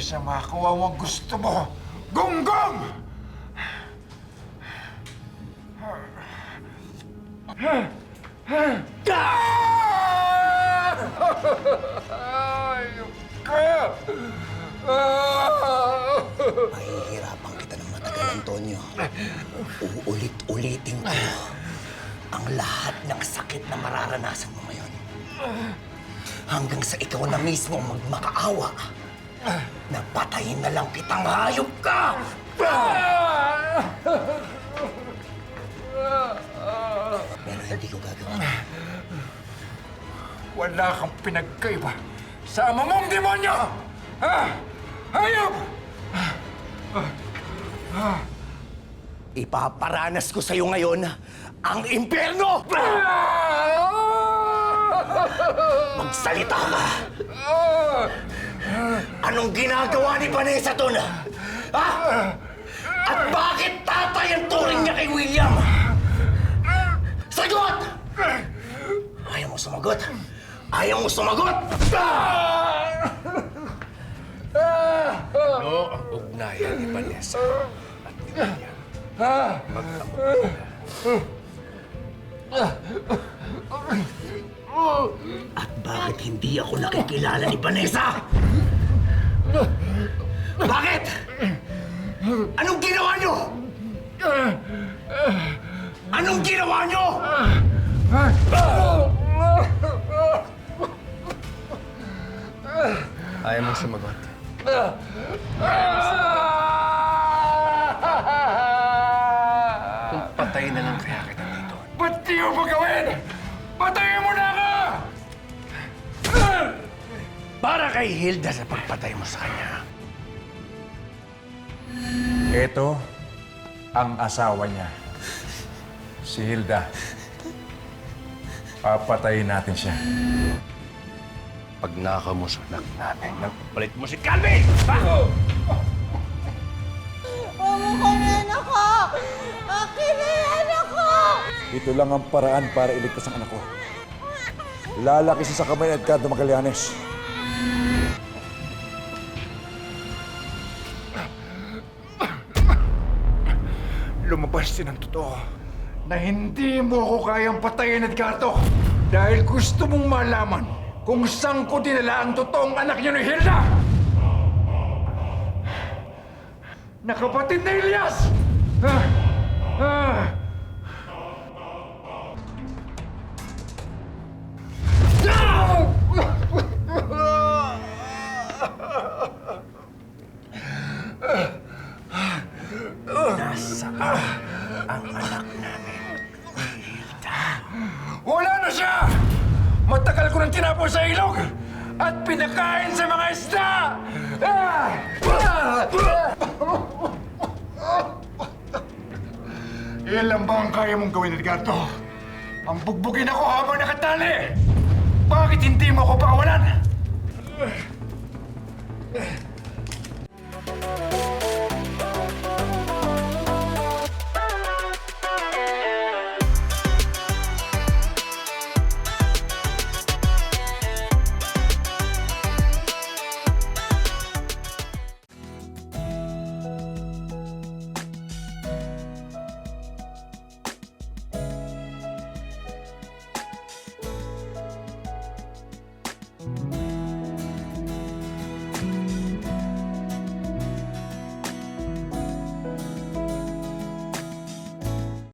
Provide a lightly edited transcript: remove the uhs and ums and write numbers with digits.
kaysa makakuha mo ang gusto mo. Gonggong! Ayok ka! Mahihirapan kita ng matagal, Antonio. Uulit-ulitin ko ang lahat ng sakit na mararanasan mo ngayon. Hanggang sa ikaw na mismo ang magmakaawa na patayin na lang kitang hayop ka! Pero hindi ko gagawin. Wala kang pinagkaiba sa ama mong demonyo! Ha? Hayop! Ipaparanas ko sa'yo ngayon ang impyerno! Magsalita ka! Anong ginagawa ni Vanessa doon? Ha? At bakit tatay ang turing niya kay William? Sagot! Ayaw mo sumagot? Ayaw mo sumagot? Ano ang ugnayan ni Vanessa at ni William? At bakit hindi ako nakikilala ni Vanessa? Bakit? Anong ginawa niyo? Anong ginawa niyo? Ayaw mong sumagot. Kung patayin na lang kaya kita dito. Ba't di mo ba gawin? Patayin mo na ako! Para kay Hilda sa pagpatay mo sa kanya. Ito ang asawa niya. Si Hilda. Papatayin natin siya. Pag nakaw mo sa anak namin, nagpalit mo si Calvin! Ha? Mamukunin ako! Akin na yan ako! Ito lang ang paraan para iligtas ang anak ko. Lalaki siya sa kamay ni Edgardo Magallanes. Lumabas din ang totoo na hindi mo ako kayang patayin, Edgardo. Dahil gusto mong malaman kung saan ko dinala ang totoong anak niyo ni Hilda. Nakapatid na Elias! Nasaan ang anak namin ni Hilda? Wala na siya! Matagal ko nang tinapon sa ilog at pinakain sa mga isda! Ilan ba ang kaya mong gawin, Edgardo? Ang bugbugin ako habang nakatali! Bakit hindi mo ako pakawalan?